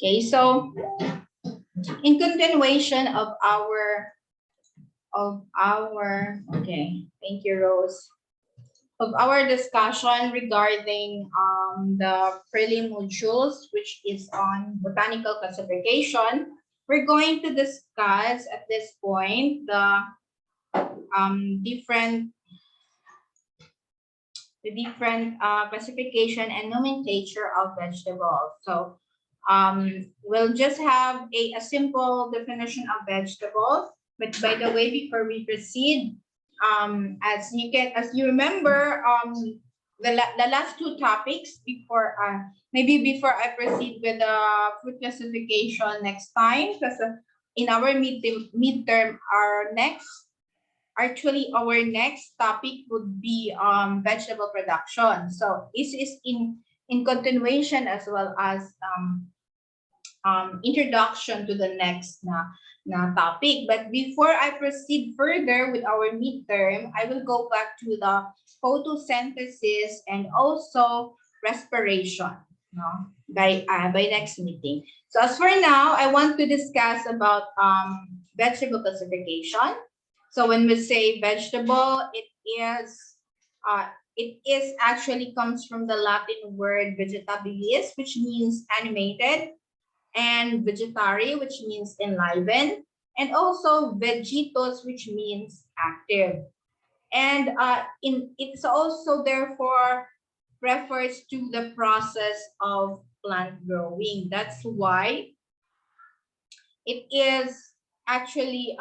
Okay, so in continuation of okay, thank you, Rose. Of our discussion regarding the prelim modules, which is on botanical classification, we're going to discuss at this point the different classification and nomenclature of vegetables. So we'll just have a simple definition of vegetables. But by the way, before we proceed, as you remember, the last two topics before maybe before I proceed with the food classification next time, because in our midterm, our next topic would be vegetable production. So this is in continuation as well as introduction to the next na topic. But before I proceed further with our midterm, I will go back to the photosynthesis and also respiration, by next meeting. So as for now, I want to discuss about vegetable classification. So when we say vegetable, it is actually comes from the Latin word vegetabilis, which means animated, and vegetari, which means enliven, and also vegetos, which means active. And it's also therefore refers to the process of plant growing. That's why it is actually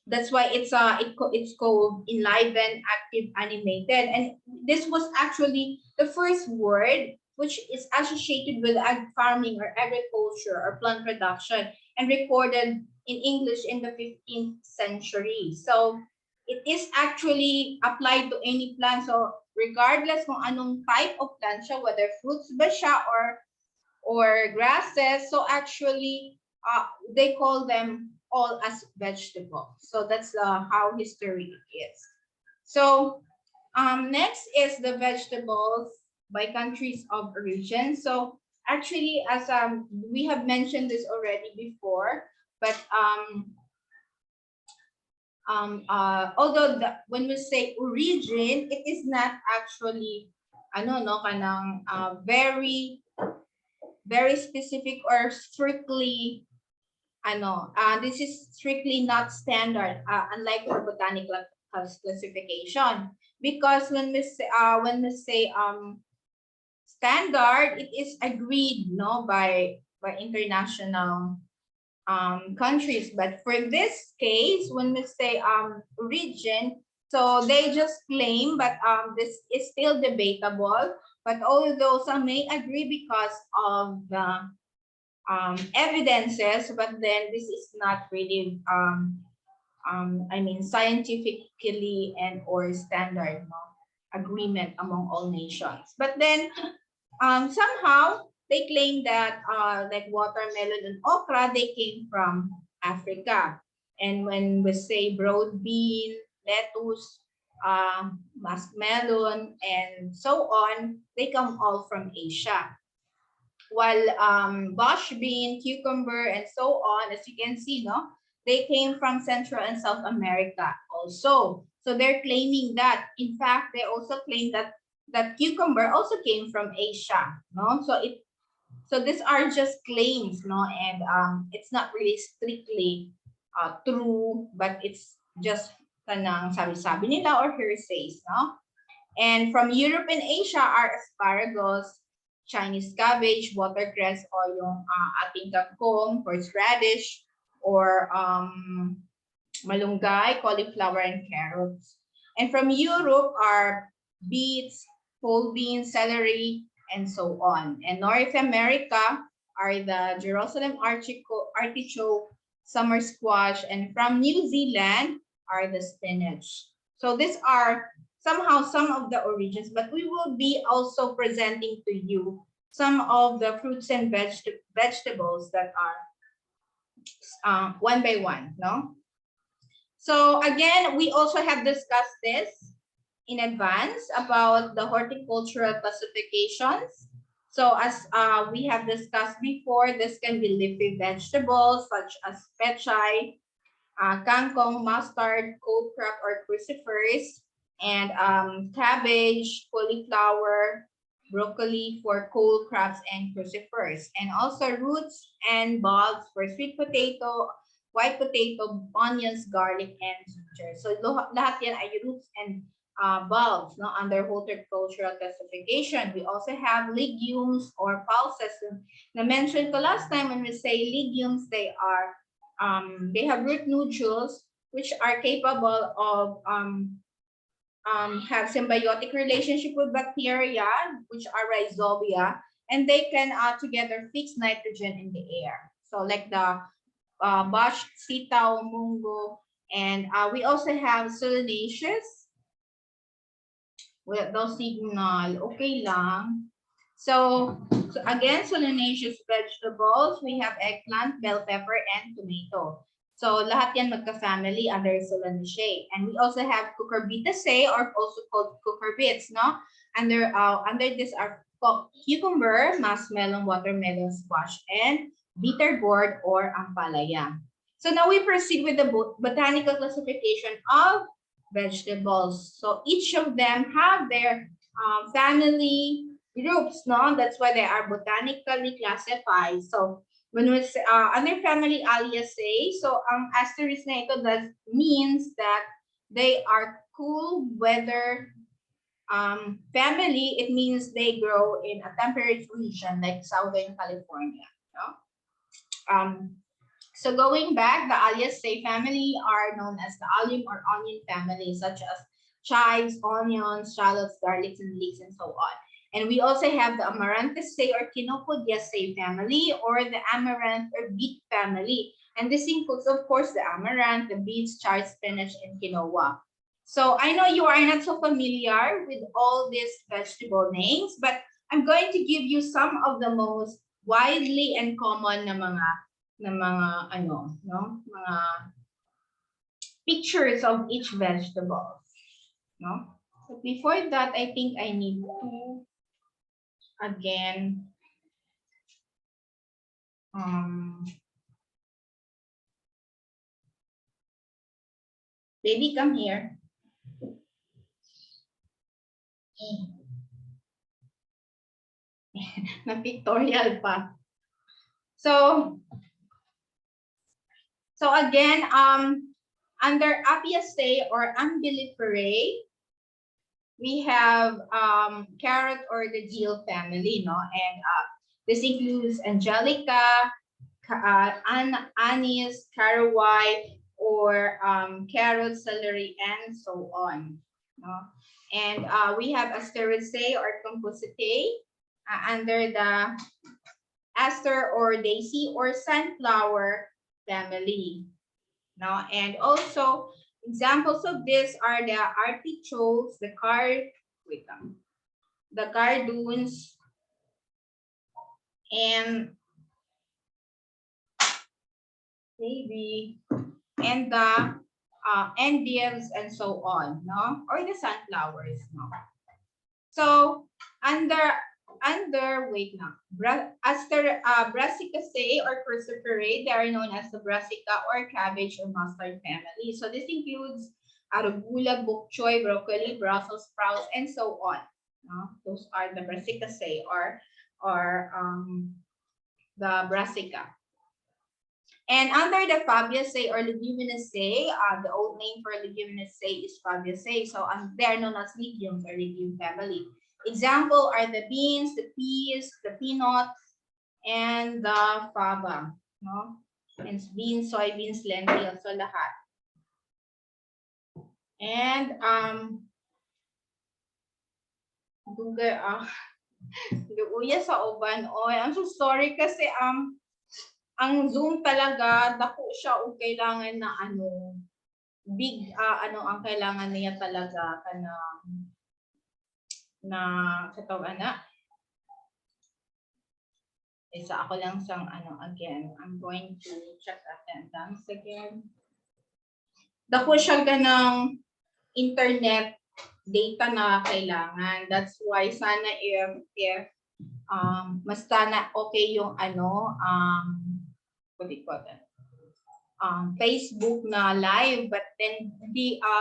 that's why it's called enliven, active, animated. And this was actually the first word which is associated with ag farming or agriculture or plant production and recorded in English in the 15th century. So it is actually applied to any plant. So regardless kung anong type of plant siya, whether fruits ba siya or grasses, so actually they call them all as vegetables. So that's how history is. So next is the vegetables by countries of origin. So actually, as we have mentioned this already before, but although when we say origin, it is not actually very very specific or strictly this is strictly not standard, unlike the botanical classification, because when we say standard, it is agreed by international countries. But for this case, when we say origin, so they just claim, but this is still debatable. But although some may agree because of the evidences, but then this is not really scientifically and or standard agreement among all nations. But then somehow they claim that like watermelon and okra, they came from Africa. And when we say broad bean, lettuce, muskmelon, and so on, they come all from Asia. While bush bean, cucumber, and so on, as you can see, they came from Central and South America also. So they're claiming that. In fact, they also claim that cucumber also came from Asia. So these are just claims, and it's not really strictly true, but it's just kanang sabi-sabi nila or hearsays, And from Europe and Asia are asparagus, Chinese cabbage, watercress, o yung ating kangkong, horseradish, or malunggay, cauliflower, and carrots. And from Europe are beets, pole beans, celery, and so on. And North America are the Jerusalem artichoke, summer squash, and from New Zealand are the spinach. So these are somehow some of the origins, but we will be also presenting to you some of the fruits and vegetables that are one by one, So again, we also have discussed this in advance about the horticultural classifications. So as we have discussed before, this can be leafy vegetables such as pechay, kangkong, mustard, cold crab or crucifers, and cabbage, cauliflower, broccoli for cold crabs and crucifers, and also roots and bulbs for sweet potato, white potato, onions, garlic, and ginger. So lahat yan ay roots and bulbs, no, under horticultural classification. We also have legumes or pulses. Na mentioned ko last time when we say legumes, they have root nodules which are capable of have symbiotic relationship with bacteria, which are rhizobia, and they can together fix nitrogen in the air. So like the bush, sitaw, mungo, and we also have solanaceous. Well, those signal, okay lang. So again, solanaceous vegetables, we have eggplant, bell pepper, and tomato. So lahat yan magka-family under Solanaceae. And we also have Cucurbitaceae, or also called cucurbits, no? Under this are cucumber, muskmelon, watermelon, squash, and bitter gourd or ampalaya. So now we proceed with the botanical classification of vegetables. So each of them have their family groups, no? That's why they are botanically classified. So when we say under family Alliaceae, so asterisk na ito, that means that they are cool weather family. It means they grow in a temperate region like Southern California. No? So going back, the Alliaceae family are known as the allium or onion family, such as chives, onions, shallots, garlics, and leeks, and so on. And we also have the Amarantaceae or Chenopodiaceae family, or the amaranth or beet family. And this includes, of course, the amaranth, the beets, chives, spinach, and quinoa. So I know you are not so familiar with all these vegetable names, but I'm going to give you some of the most widely and common na mga pictures of each vegetable, no? So before that, I think I need to again baby, come here. Na pictorial pa. So again, under Apiaceae or Umbelliferae, we have carrot or the dill family, no? And this includes angelica, anise, caraway, or carrot, celery, and so on. No? And we have Asteraceae or Compositae under the aster or daisy or sunflower family. No? And also examples of this are the artichokes, the cardoons, and and the endives and so on, no? Or the sunflowers, no? So under Brassicaceae or Cruciferae, they are known as the brassica or cabbage or mustard family. So this includes arugula, bok choy, broccoli, Brussels sprouts, and so on. No? Those are the Brassicaceae or the brassica. And under the Fabaceae or Leguminosae, the old name for Leguminosae is Fabaceae. So they are known as legumes or legume family. Example are the beans, the peas, the peanuts, and the faba. No? And beans, soybeans, lentils, so lahat. And luya sa uban. Oh, I'm so sorry kasi ang Zoom talaga, dako siya o kailangan na big ang kailangan niya talaga na katawan na. Isa ako lang sang again. I'm going to check attendance again. Dako siya ganang internet data na kailangan. That's why sana if basta na okay yung ano, what do you call that? Facebook na live, but then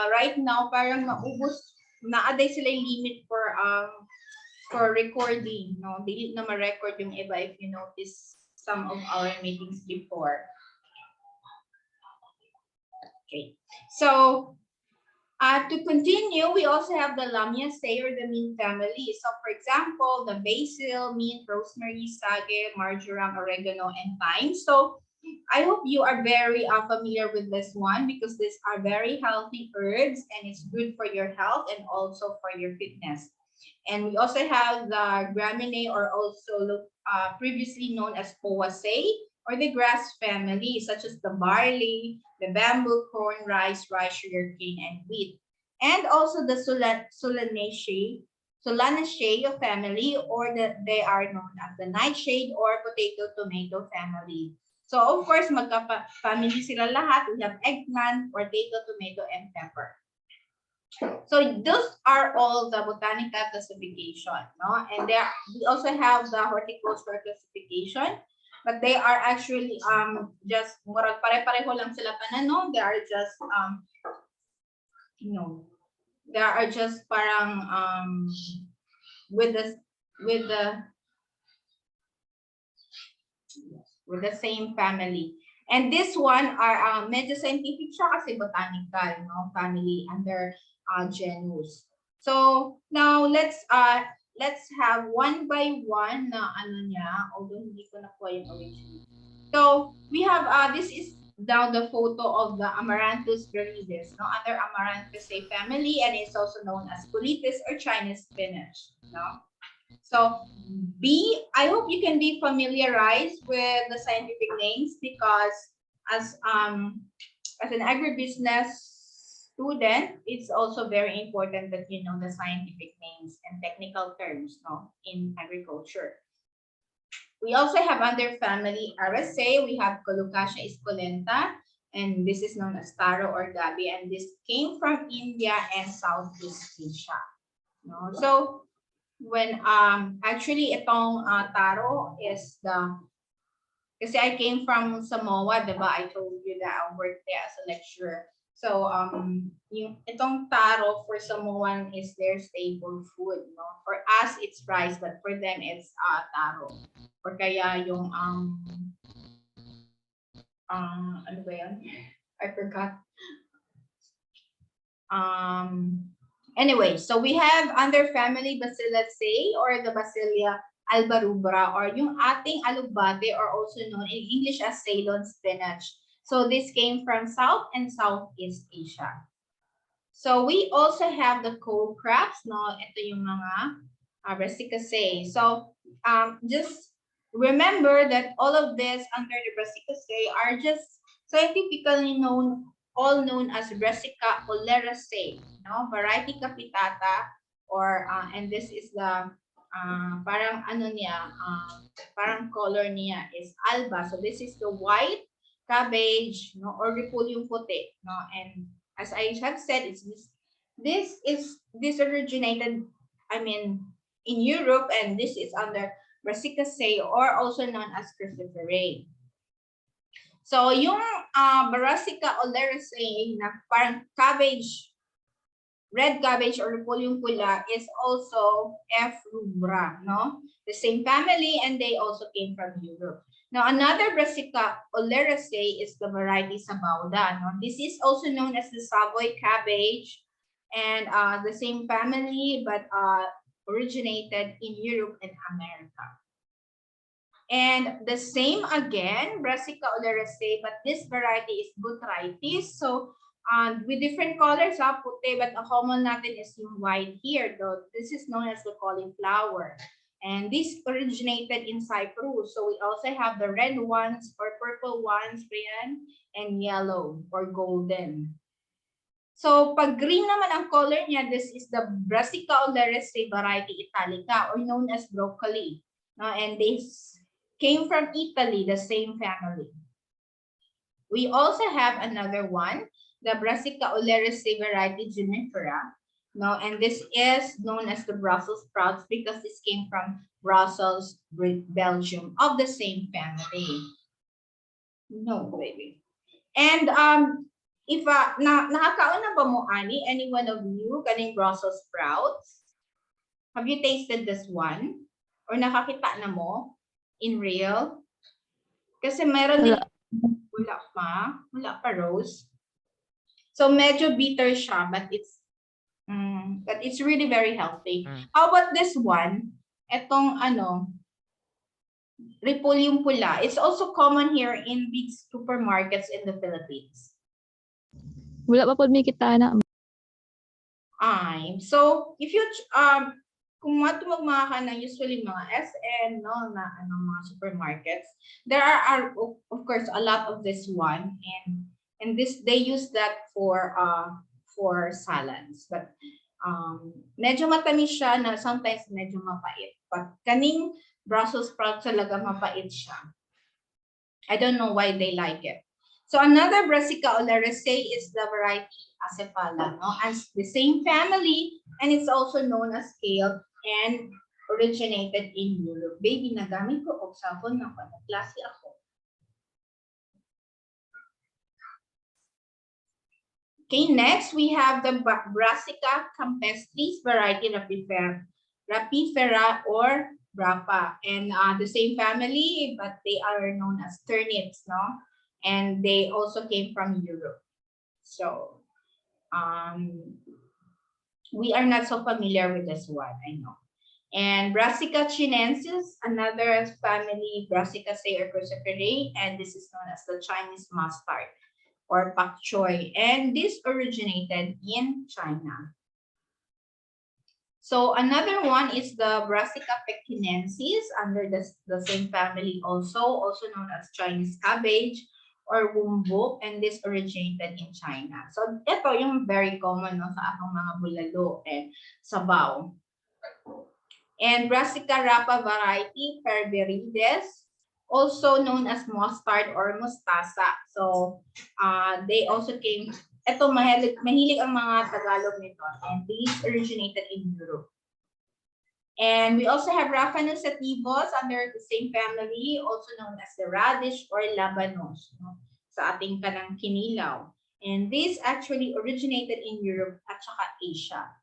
right now parang naubos, naaday sila yung limit for recording, no? Dili na ma-record yung iba if you notice some of our meetings before. Okay, so to continue, we also have the Lamiaceae or the mint family. So for example, the basil, mint, rosemary, sage, marjoram, oregano, and thyme. So I hope you are very familiar with this one because these are very healthy herbs and it's good for your health and also for your fitness. And we also have the Gramineae, or also previously known as Poaceae, or the grass family, such as the barley, the bamboo, corn, rice, sugarcane, and wheat. And also the Solanaceae family, or they are known as the nightshade or potato tomato family. So of course, magka-family sila lahat. We have eggplant, potato, tomato, and pepper. So those are all the botanical classification, no? And we also have the horticultural classification, but they are actually just murag pare-pareho lang sila no? They are just they are just parang with the same family. And this one are medyo scientific siya kasi botanical, no? Family under genus. So now let's have one by one na ano niya, although hindi ko nakuha yung original. So we have this is now the photo of the Amaranthus viridis, no? Under Amaranthaceae family, and it's also known as Colitis or Chinese spinach, no? So I hope you can be familiarized with the scientific names because as an agribusiness student, it's also very important that you know the scientific names and technical terms, no, in agriculture. We also have under family Araceae, we have Colocasia esculenta, and this is known as taro or gabi, and this came from India and Southeast Asia. No? So when actually itong taro is kasi I came from Samoa, diba? I told you that I worked there as a lecturer. So yung itong taro for Samoan is their staple food, no? For us it's rice, but for them it's taro. Or kaya yung ano ba yun? I forgot. Anyway, so we have under family Basilaceae or the Basilia albarubra, or yung ating alugbate, or also known in English as Ceylon spinach. So this came from South and Southeast Asia. So we also have the cold crops, no? Ito yung mga Brassicaceae. So just remember that all of this under the Brassicaceae are just scientifically known, all known as Brassica oleracea, no? Variety capitata, or and this is the parang ano niya, parang color niya is alba. So this is the white cabbage, no, or repolyo puti, no? And as I have said, this originated, I mean, in Europe, and this is under Brassicaceae, or also known as cruciferae. So yung Brassica oleracea na parang cabbage, red cabbage or repolyo pula, is also F. rubra, no? The same family, and they also came from Europe. Now, another Brassica oleracea is the variety Sabauda, no? This is also known as the Savoy cabbage, and the same family, but originated in Europe and America. And the same again, Brassica oleracea, but this variety is Botrytis. So with different colors, puti, but a common natin is yung white here, though. This is known as the cauliflower. And this originated in Cyprus. So we also have the red ones or purple ones, and yellow or golden. So pag green naman ang color niya, this is the Brassica oleracea variety italica, or known as broccoli. And this came from Italy, the same family. We also have another one, the Brassica oleracea variety junifera. No, and this is known as the Brussels sprouts because this came from Brussels, Belgium, of the same family. No, baby. And if nakakaon na ba mo ani any one of you kaning Brussels sprouts? Have you tasted this one? Or nakakita na mo in real? Kasi meron din wala pa Rose. So medyo bitter siya but it's really very healthy. How about this one? Etong Repolyo pula. It's also common here in big supermarkets in the Philippines. Wala pa po may kita na. So if you kung magmamaka ka na usually mga SM no na mga supermarkets, there are of course a lot of this one and this they use that for salads, but medyo matamis siya na sometimes medyo mapait, but kaning Brussels sprouts talaga mapait siya. I don't know why they like it. So another Brassica oleracea is the variety Acephala, no? As the same family, and it's also known as kale and originated in Europe. Baby, nagamit ko og sabon na ko. Klase ako. Okay, next we have the Brassica campestris variety rapifera or brapa, and the same family, but they are known as turnips, no? And they also came from Europe. So we are not so familiar with this one, I know. And Brassica chinensis, another family, Brassicaceae or cruciferae, and this is known as the Chinese mustard or pak choy, and this originated in China. So another one is the Brassica pectinensis under the same family also known as Chinese cabbage or wumbok, and this originated in China. So ito yung very common no, sa atong mga bulalo and sabaw. And Brassica rapa variety, Perberides, also known as mustard or mustasa. So they also came, ito mahilig ang mga Tagalog nito, and these originated in Europe. And we also have Raphanus sativus under the same family, also known as the radish or labanos, no? Sa ating kanang kinilaw. And this actually originated in Europe at saka Asia.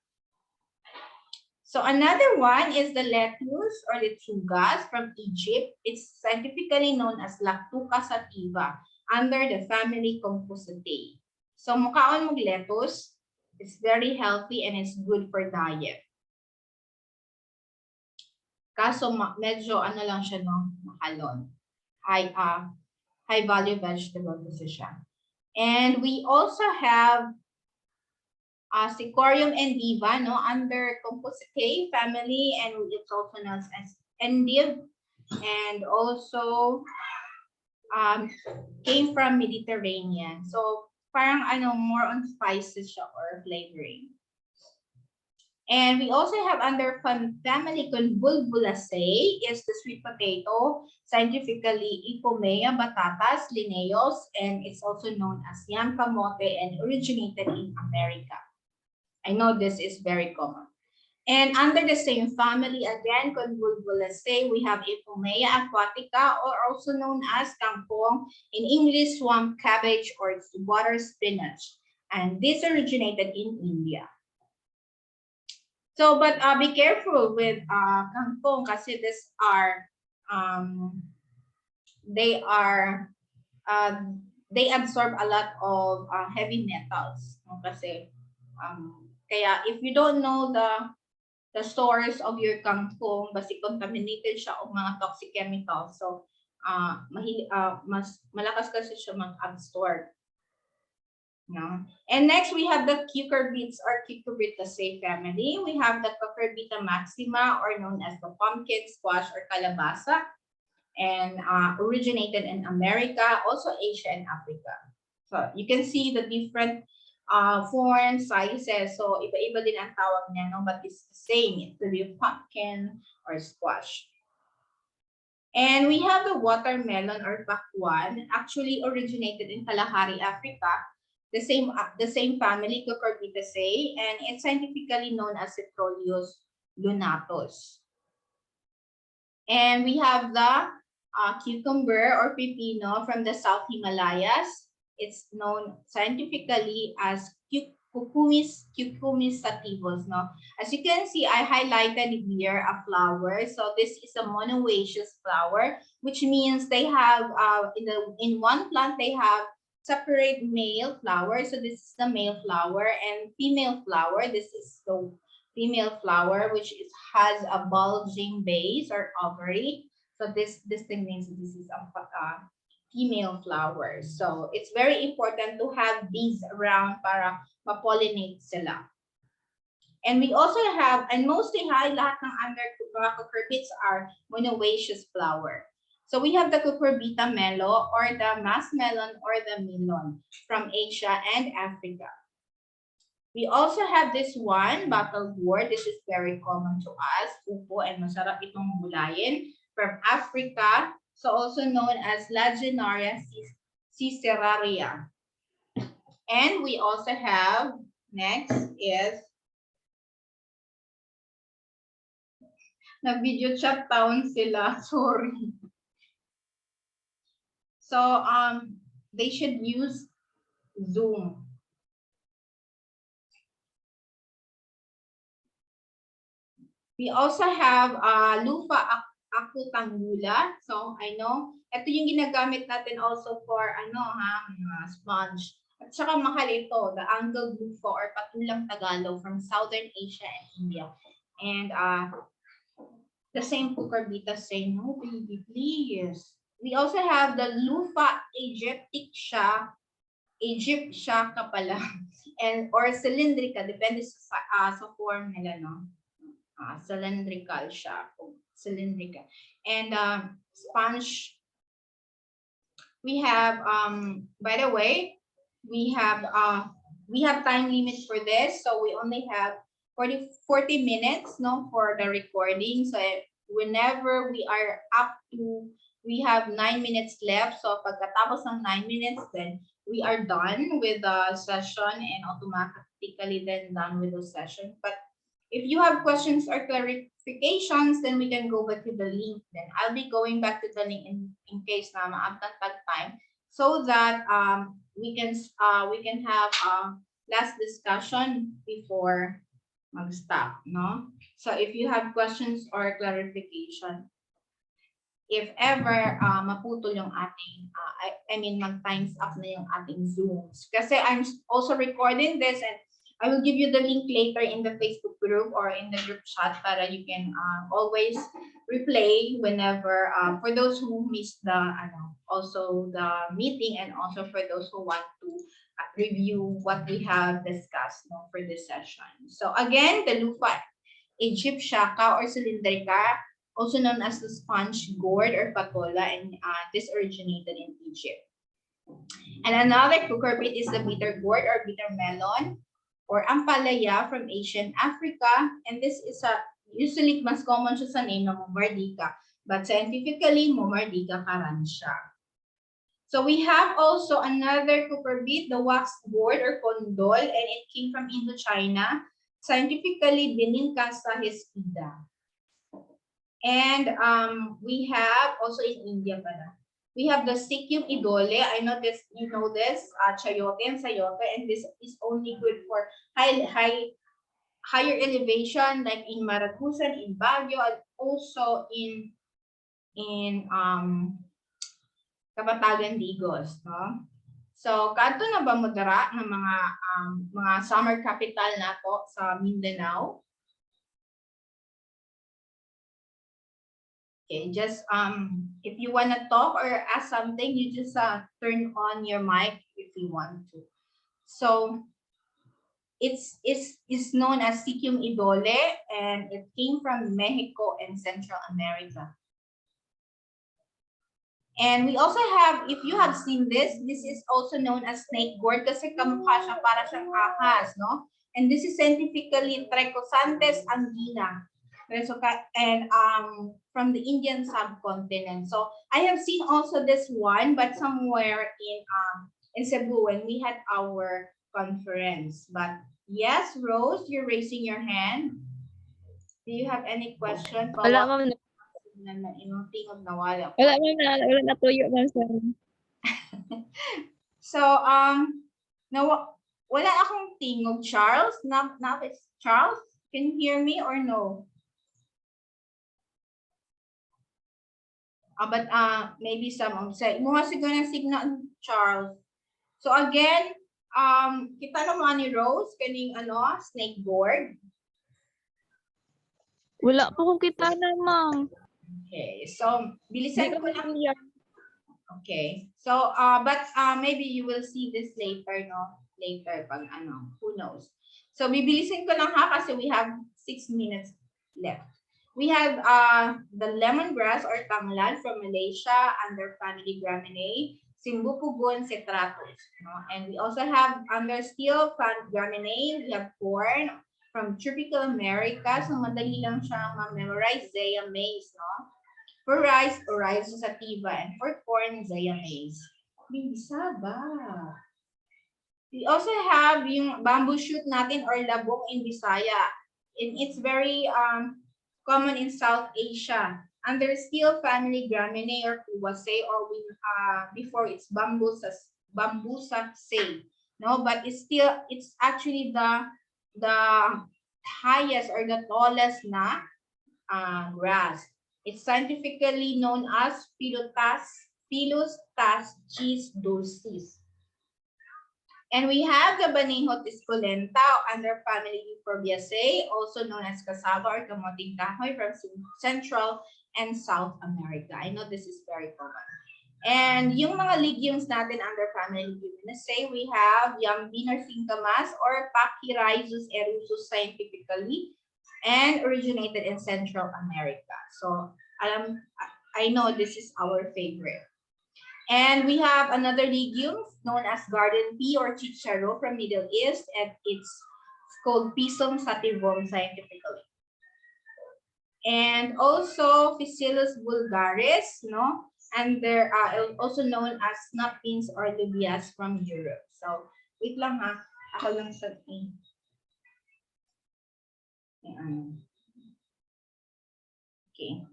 So another one is the lettuce or lechugas from Egypt. It's scientifically known as Lactuca sativa under the family Compositae. So mukhaon mong lettuce, it's very healthy and it's good for diet. Kaso medyo lang siya no, makalon. High value vegetable kasi siya. And we also have Sycorium endiva, no, under Compositae family, and it's also known as endive, and also came from Mediterranean. So parang more on spices siya or flavoring. And we also have under family Convolvulaceae is the sweet potato, scientifically Ipomea batatas linnaeus, and it's also known as yam kamote and originated in America. I know this is very common. And under the same family, again, Convolvulaceae, we have Ipomea aquatica, or also known as kangkong, in English, swamp cabbage or water spinach. And this originated in India. So, but be careful with kangkong kasi these are, they absorb a lot of heavy metals. Kasi, kaya if you don't know the source of your kangkong, basi contaminated siya o mga toxic chemicals. So, mas malakas kasi siya mag-absorb. No? And next, we have the cucurbits or Cucurbitaceae family. We have the Cucurbita maxima, or known as the pumpkin, squash, or kalabasa, and originated in America, also Asia and Africa. So you can see the different forms, sizes. So iba-iba din ang tawag niya, no? But it's the same. It could be pumpkin or squash. And we have the watermelon or bakwan, actually originated in Kalahari, Africa. the same family, Cucurbitaceae, and it's scientifically known as Citrullius lunatus. And we have the cucumber or pipino from the South Himalayas. It's known scientifically as Cucumis sativus. No? As you can see, I highlighted here a flower. So this is a monoecious flower, which means they have in one plant they have separate male flower. So this is the male flower, and female flower. This is the female flower, which has a bulging base or ovary. So this thing means this is a female flower. So it's very important to have bees around para ma-pollinate sila. And we also have, and mostly lahat ng under mga cucurbits are monoecious flower. So we have the Cucurbita melo or the masmelon or the melon from Asia and Africa. We also have this one, battlegourd. This is very common to us. Upo and masarap itong gulayin from Africa. So also known as Lagenaria ciceraria. And we also have, next is, na-video chat town sila, sorry. So, they should use Zoom. We also have Lufa acutangula. So, I know, ito yung ginagamit natin also for, sponge. At saka mahal ito, the angled lufa or patulang Tagalog from Southern Asia and India. And the same Cucurbitaceae, no baby, please. We also have the Lufa aegyptiaca pala, and or cylindrica, depende sa form nila, no? Cylindrical siya, cylindrical. And sponge, we have, by the way, we have time limit for this, so we only have 40 minutes, no, for the recording. So whenever we are up to, we have 9 minutes left. So pagkatapos ng 9 minutes, then we are done with the session and automatically then done with the session. But if you have questions or clarifications, then we can go back to the link. Then I'll be going back to the link in case na maabtan tag time, so that we can have last discussion before mag-stop, no? So if you have questions or clarification, if ever maputol yung ating, I mean mag-times up na yung ating Zooms. Kasi I'm also recording this, and I will give you the link later in the Facebook group or in the group chat para you can always replay whenever, for those who missed the, also the meeting, and also for those who want to review what we have discussed, no, for this session. So again, the Lufa aegyptiaca or cylindrica, also known as the sponge gourd or patola, and this originated in Egypt. And another cucurbit is the bitter gourd or bitter melon, or ampalaya from Asian Africa, and this is usually mas common siya sa name na Momardica, but scientifically Momardica carrantia. So we have also another cucurbit, the wax gourd or condol, and it came from Indochina, scientifically Benincasa hispida. And we have also in India pala. We have the Sikkim idole. I know this, you know this, chayote and sayote, and this is only good for higher elevation, like in Maragusan, in Baguio, and also in Kabatagan, Digos, no? So kadto na ba mo dara ng mga summer capital nato sa Mindanao? Okay, just if you want to talk or ask something, you just turn on your mic if you want to. So it's known as Sikkim idole, and it came from Mexico and Central America. And we also have, if you have seen this is also known as snake gourd kasi kamukha siya, para siyang ahas, no? And this is scientifically Trichosantes angina. And from the Indian subcontinent. So I have seen also this one, but somewhere in Cebu when we had our conference. But yes, Rose, you're raising your hand. Do you have any question? Wala, ma'am. Na imong tingog nawala. Wala, ma'am. Wala na tuyo, ma'am. So, wala akong tingog, Charles. Now it's Charles. Can you hear me or no? But maybe some say, mo siguro na signal, Charles. So again, kita naman ni Rose kaning snake board. Wala po kung kita na, ma'am. Okay, so bilisan ko lang. Okay, so but maybe you will see this later, no? Later pag who knows. So bibilisin ko lang ha kasi we have 6 minutes left. We have the lemongrass or tanglad from Malaysia under family Gramineae, Simbupugon cetratus. No? And we also have under still Gramineae, we have corn from tropical America. So madali lang siyang ma-memorize, Zea maize. No? For rice, Oryza sativa. And for corn, Zea maize. Bisa ba? We also have yung bamboo shoot natin or labong in Bisaya. And it's very common in South Asia. Under still family Gramineae or Cubaceae or before it's Bambusaceae. No, but it's actually the highest or the tallest na grass. It's scientifically known as Phyllotas dulcis. And we have the Banejo tisculenta under family Euphorbiaceae, also known as cassava or kamoting kahoy from Central and South America. I know this is very common. And yung mga legumes natin under family Leguminosae, we have Yambina cincamas or Pachyrhizos erusus scientifically, and originated in Central America. So I know this is our favorite. And we have another legume known as garden pea or chicharo from Middle East, and it's called Pisum sativum scientifically. And also Physalis vulgaris, no? And there are also known as snap beans or lubias from Europe. So wait lang ha, ako lang sa okay.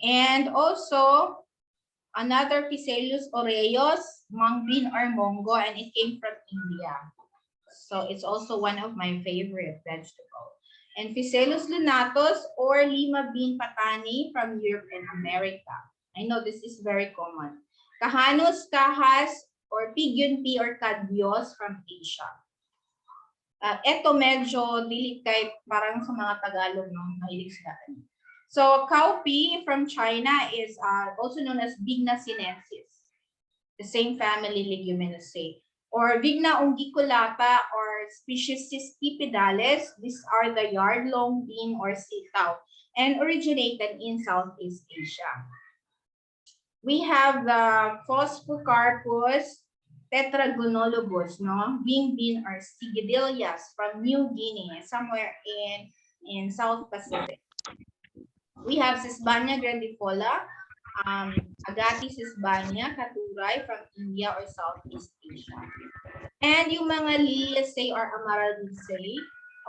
And also, another Physalis aureus, mung bean or mongo, and it came from India. So it's also one of my favorite vegetables. And Physalis lunatus or lima bean patani from Europe and America. I know this is very common. Kahanus kahas or pigeon pea or kadbios from Asia. Ito medyo dili kay parang sa mga Tagalog, no? Mahilig sila. So cowpea from China is also known as Vigna sinensis, the same family Leguminosae. Or Vigna unguiculata or species Cistipedalis. These are the yard-long bean or sitaw and originated in Southeast Asia. We have the Phosphocarpus tetragonolobus, no? Bean or Sigillias from New Guinea, somewhere in South Pacific. We have Sesbania grandifolia, Agathis sesbania, Katurai from India or Southeast Asia. And yung mga Liliaceae or Amaryllidaceae,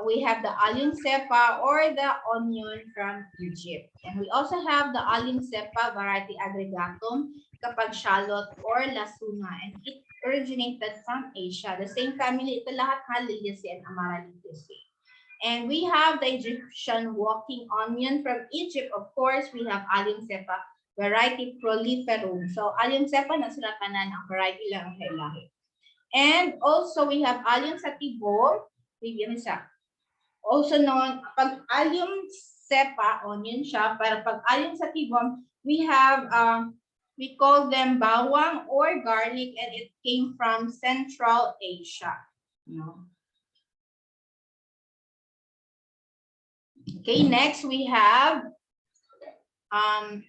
we have the Allium cepa or the onion from Egypt. And we also have the Allium cepa variety aggregatum, kapag shallot or lasuna. And it originated from Asia. The same family, ito lahat ha, Liliaceae and Amaryllidaceae. And we have the Egyptian walking onion from Egypt. Of course, we have Allium cepa variety proliferum. So Allium cepa na sila tanan, ang variety lang ang kailangan. And also we have Allium sativum, also known, pag Allium cepa, onion siya, pero pag Allium sativum, we have, we call them bawang or garlic, and it came from Central Asia. No? Okay, next we have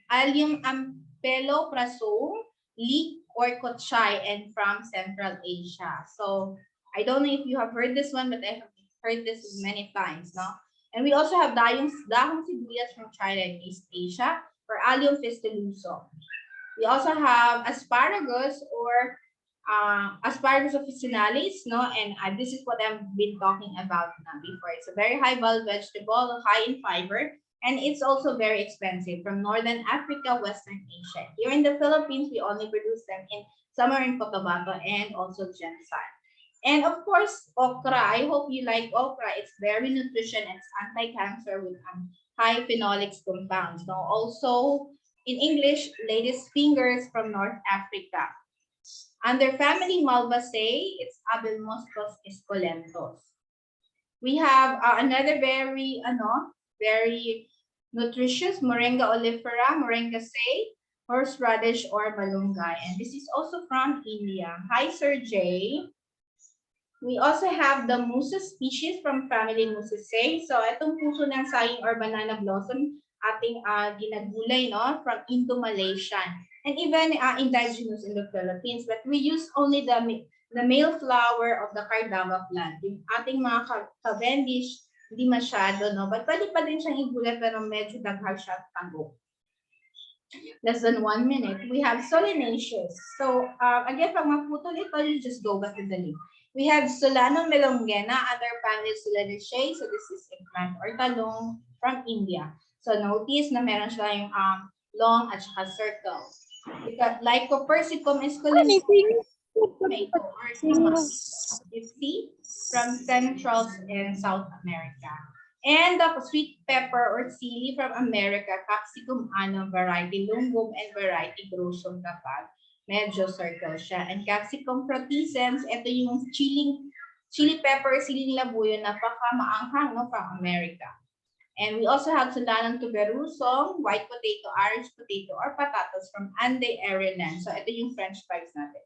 Allium ampeloprasum, leek or kotchay, and from Central Asia. So I don't know if you have heard this one, but I have heard this many times, no? And we also have dahong sibuyas from China and East Asia, or Allium fistulusum. We also have asparagus or asparagus officinalis, no? And this is what I've been talking about before. It's a very high value vegetable, high in fiber, and it's also very expensive from Northern Africa, Western Asia. Here in the Philippines, we only produce them in somewhere in Cotabato and also Gensan. And of course, okra. I hope you like okra. It's very nutrition and it's anti-cancer with high phenolics compounds. No, also in English, lady's fingers from North Africa. Under family Malvaceae, it's Abelmostos esculentus. We have another very nutritious Moringa oleifera, Moringaceae, horseradish or malunggay. And this is also from India. Hi, Sir Jay. We also have the Musa species from family Musaceae. So itong puso ng saying or banana blossom, ating ginagulay, no, from Indo-Malaysian. And even indigenous in the Philippines. But we use only the male flower of the cardama plant. Yung ating mga Cavendish, hindi masyado, no? But pwede pa din siyang igulay pero medyo daghang siya tago. Less than 1 minute. We have solanaceous. So again, pag maputol ito, you just go back to the link. We have Solanum melongena, other family Solanaceae. So this is eggplant or talong from India. So notice na meron siya yung long at saka circle. Because Lycopersicum esculentus, tomato or tomato. You see, from Central and South America. And the sweet pepper or chili from America, Capsicum annuum variety lungum and variety grossum kapag medyo circle siya. And Capsicum frutescens, ito yung chili pepper, siling labuyo, napaka maanghang, no, from America. And we also have Solanum tuberosum, white potato, Irish potato, or patatas from Andes area land. So ito yung French fries natin.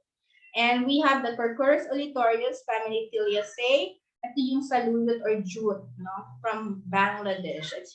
And we have the Quercus oletorius, family Tiliaceae. Ito yung saluyot or jute, no, from Bangladesh. It's